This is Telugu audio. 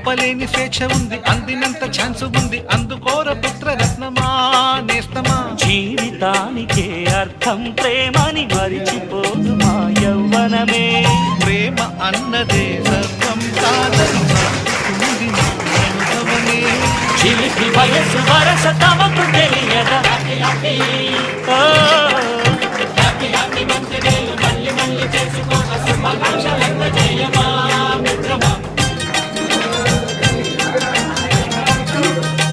ఆపలేని స్వేచ్ఛ ఉంది, అందినంత ఛాన్స్ ఉంది, అందుకోర పుత్ర రత్నమా నేస్తమా. జీవితానికే అర్థం ప్రేమని మరిచిపోదు మా యవ్వనమే. ప్రేమ అన్నదే సర్వం కాదని సాగుతుంది మా అనుభవమే. చిలిపి వయసు వరస తమకు తెలియదా. మళ్ళీ చేసుకో శుభాకాంక్షలంత జయమా మిత్రమా.